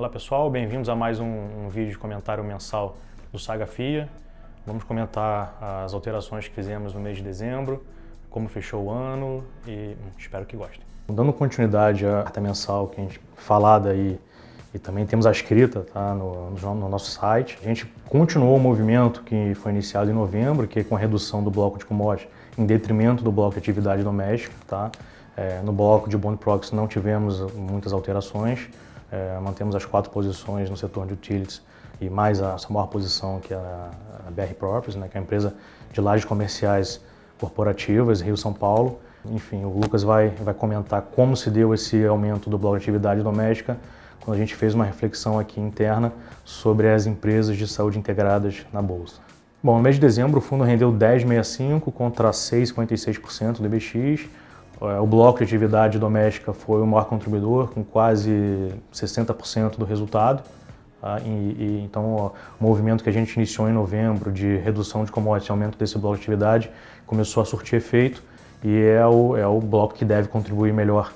Olá pessoal, bem-vindos a mais um vídeo de comentário mensal do Saga FIA. Vamos comentar as alterações que fizemos no mês de dezembro, como fechou o ano e espero que gostem. Dando continuidade à ata mensal que a gente falada aí, e também temos a escrita tá, no nosso site, a gente continuou o movimento que foi iniciado em novembro, que é com a redução do bloco de commodities em detrimento do bloco de atividade doméstica. Tá? No bloco de bond proxy não tivemos muitas alterações. Mantemos as 4 posições no setor de utilities e mais essa maior posição que é a BR Properties, né, que é a empresa de lajes comerciais corporativas, Rio-São Paulo. Enfim, o Lucas vai comentar como se deu esse aumento do bloco de atividade doméstica quando a gente fez uma reflexão aqui interna sobre as empresas de saúde integradas na Bolsa. Bom, no mês de dezembro o fundo rendeu 10,65 contra 6,56% do IBX. O bloco de atividade doméstica foi o maior contribuidor, com quase 60% do resultado. Tá? Então, o movimento que a gente iniciou em novembro de redução de commodities e aumento desse bloco de atividade começou a surtir efeito e é o bloco que deve contribuir melhor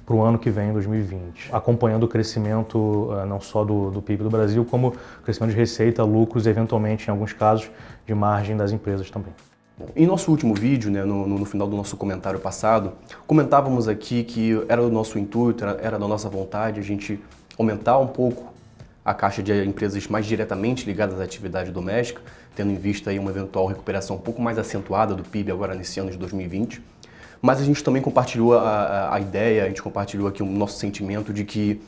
para o ano que vem, 2020, acompanhando o crescimento não só do PIB do Brasil, como o crescimento de receita, lucros e, eventualmente, em alguns casos, de margem das empresas também. Bom, em nosso último vídeo, né, no final do nosso comentário passado, comentávamos aqui que era o nosso intuito, era da nossa vontade a gente aumentar um pouco a caixa de empresas mais diretamente ligadas à atividade doméstica, tendo em vista aí uma eventual recuperação um pouco mais acentuada do PIB agora nesse ano de 2020. Mas a gente também compartilhou a ideia, a gente compartilhou aqui o nosso sentimento de que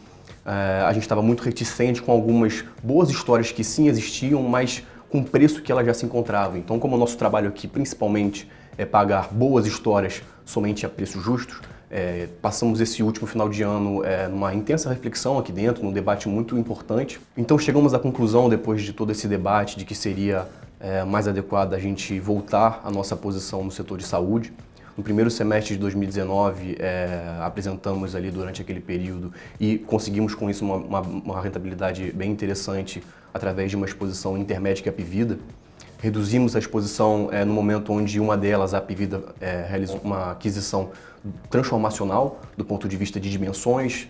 a gente estava muito reticente com algumas boas histórias que sim existiam, mas com o preço que ela já se encontrava. Então, como o nosso trabalho aqui principalmente é pagar boas histórias somente a preços justos, passamos esse último final de ano numa intensa reflexão aqui dentro, num debate muito importante. Então chegamos à conclusão, depois de todo esse debate, de que seria mais adequado a gente voltar à nossa posição no setor de saúde. No primeiro semestre de 2019, apresentamos ali durante aquele período e conseguimos com isso uma rentabilidade bem interessante através de uma exposição intermédia que é a Apivida. Reduzimos a exposição no momento onde uma delas, a Apivida, realizou uma aquisição transformacional do ponto de vista de dimensões.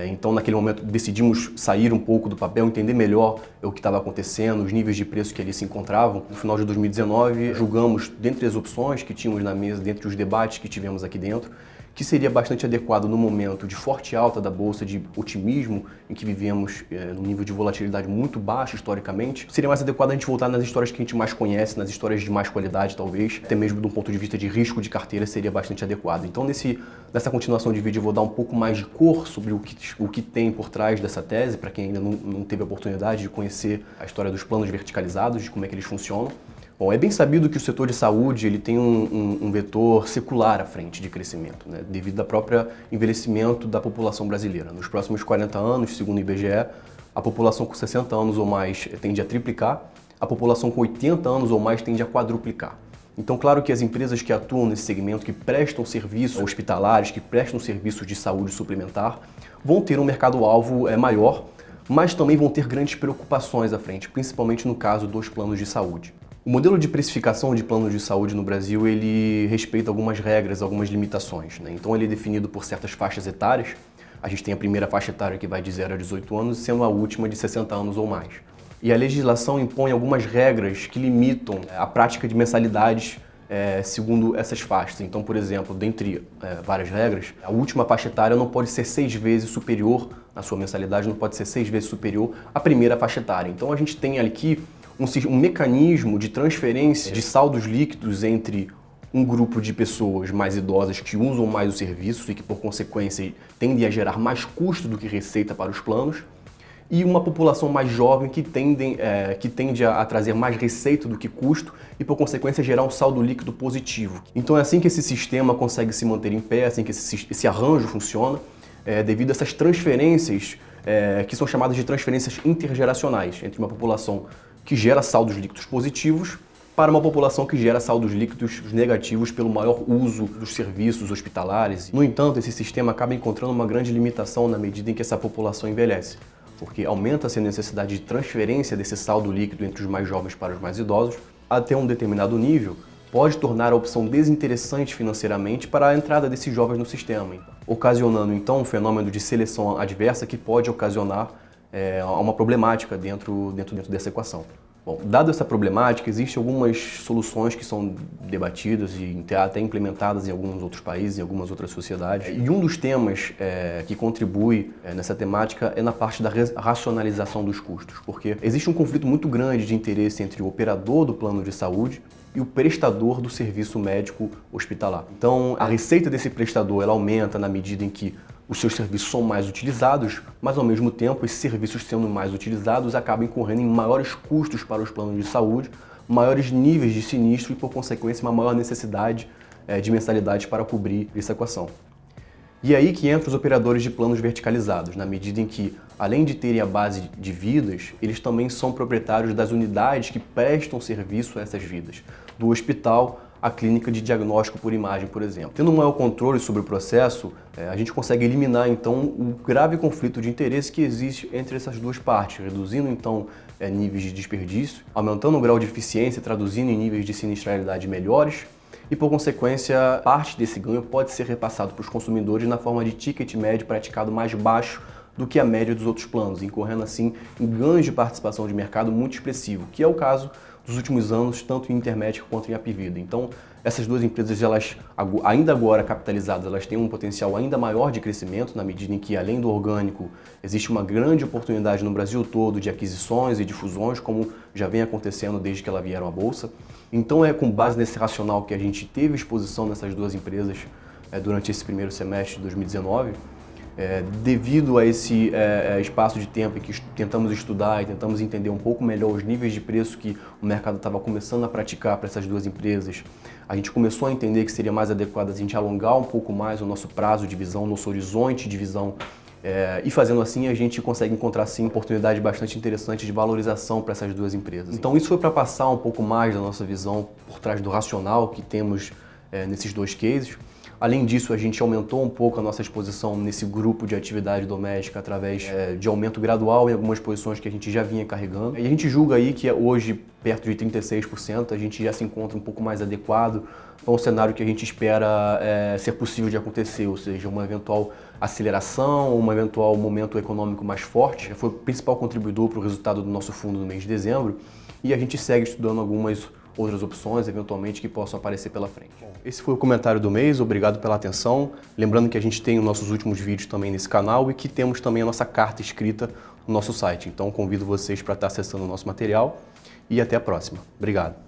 Então, naquele momento, decidimos sair um pouco do papel, entender melhor o que estava acontecendo, os níveis de preço que ali se encontravam. No final de 2019, julgamos, dentre as opções que tínhamos na mesa, dentre os debates que tivemos aqui dentro, que seria bastante adequado no momento de forte alta da Bolsa, de otimismo, em que vivemos num nível de volatilidade muito baixo historicamente, seria mais adequado a gente voltar nas histórias que a gente mais conhece, nas histórias de mais qualidade talvez, até mesmo de um ponto de vista de risco de carteira seria bastante adequado. Então nessa continuação de vídeo eu vou dar um pouco mais de cor sobre o que tem por trás dessa tese, para quem ainda não teve a oportunidade de conhecer a história dos planos verticalizados, de como é que eles funcionam. Bom, é bem sabido que o setor de saúde ele tem um vetor secular à frente de crescimento, né, devido ao próprio envelhecimento da população brasileira. Nos próximos 40 anos, segundo o IBGE, a população com 60 anos ou mais tende a triplicar, a população com 80 anos ou mais tende a quadruplicar. Então, claro que as empresas que atuam nesse segmento, que prestam serviços hospitalares, que prestam serviços de saúde suplementar, vão ter um mercado-alvo maior, mas também vão ter grandes preocupações à frente, principalmente no caso dos planos de saúde. O modelo de precificação de planos de saúde no Brasil, ele respeita algumas regras, algumas limitações, né? Então ele é definido por certas faixas etárias. A gente tem a primeira faixa etária que vai de 0 a 18 anos, sendo a última de 60 anos ou mais. E a legislação impõe algumas regras que limitam a prática de mensalidades segundo essas faixas. Então, por exemplo, dentre várias regras, a última faixa etária não pode ser 6 vezes superior, a sua mensalidade não pode ser 6 vezes superior à primeira faixa etária. Então a gente tem aqui um mecanismo de transferência de saldos líquidos entre um grupo de pessoas mais idosas que usam mais o serviço e que, por consequência, tendem a gerar mais custo do que receita para os planos, e uma população mais jovem que tende a trazer mais receita do que custo e, por consequência, gerar um saldo líquido positivo. Então é assim que esse sistema consegue se manter em pé, assim que esse arranjo funciona, devido a essas transferências que são chamadas de transferências intergeracionais entre uma população que gera saldos líquidos positivos para uma população que gera saldos líquidos negativos pelo maior uso dos serviços hospitalares. No entanto, esse sistema acaba encontrando uma grande limitação na medida em que essa população envelhece, porque aumenta-se a necessidade de transferência desse saldo líquido entre os mais jovens para os mais idosos, até um determinado nível, pode tornar a opção desinteressante financeiramente para a entrada desses jovens no sistema, ocasionando então um fenômeno de seleção adversa que pode ocasionar a uma problemática dentro dessa equação. Bom, dado essa problemática, existem algumas soluções que são debatidas e até implementadas em alguns outros países, em algumas outras sociedades. E um dos temas que contribui nessa temática é na parte da racionalização dos custos, porque existe um conflito muito grande de interesse entre o operador do plano de saúde e o prestador do serviço médico hospitalar. Então, a receita desse prestador ela aumenta na medida em que os seus serviços são mais utilizados, mas ao mesmo tempo esses serviços sendo mais utilizados acabam incorrendo em maiores custos para os planos de saúde, maiores níveis de sinistro e por consequência uma maior necessidade de mensalidades para cobrir essa equação. E aí que entram os operadores de planos verticalizados, na medida em que, além de terem a base de vidas, eles também são proprietários das unidades que prestam serviço a essas vidas, do hospital à clínica de diagnóstico por imagem, por exemplo. Tendo um maior controle sobre o processo, a gente consegue eliminar então o grave conflito de interesse que existe entre essas duas partes, reduzindo então níveis de desperdício, aumentando o grau de eficiência, traduzindo em níveis de sinistralidade melhores, e por consequência, parte desse ganho pode ser repassado para os consumidores na forma de ticket médio praticado mais baixo do que a média dos outros planos, incorrendo assim em ganhos de participação de mercado muito expressivo, que é o caso dos últimos anos, tanto em Intermédica quanto em Apvida. Então, essas duas empresas, elas, ainda agora capitalizadas, elas têm um potencial ainda maior de crescimento, na medida em que, além do orgânico, existe uma grande oportunidade no Brasil todo de aquisições e de fusões, como já vem acontecendo desde que elas vieram à Bolsa. Então, é com base nesse racional que a gente teve exposição nessas duas empresas durante esse primeiro semestre de 2019, devido a esse espaço de tempo em que tentamos estudar e tentamos entender um pouco melhor os níveis de preço que o mercado estava começando a praticar para essas duas empresas, a gente começou a entender que seria mais adequado a gente alongar um pouco mais o nosso prazo de visão, nosso horizonte de visão, e fazendo assim a gente consegue encontrar sim oportunidades bastante interessantes de valorização para essas duas empresas. Então isso foi para passar um pouco mais da nossa visão por trás do racional que temos nesses dois cases. Além disso, a gente aumentou um pouco a nossa exposição nesse grupo de atividade doméstica através de aumento gradual em algumas posições que a gente já vinha carregando. E a gente julga aí que hoje, perto de 36%, a gente já se encontra um pouco mais adequado para um cenário que a gente espera ser possível de acontecer, ou seja, uma eventual aceleração, um eventual momento econômico mais forte. Foi o principal contribuidor para o resultado do nosso fundo no mês de dezembro e a gente segue estudando algumas outras opções, eventualmente, que possam aparecer pela frente. Bom, esse foi o comentário do mês, obrigado pela atenção. Lembrando que a gente tem os nossos últimos vídeos também nesse canal e que temos também a nossa carta escrita no nosso site. Então convido vocês para estar acessando o nosso material e até a próxima. Obrigado.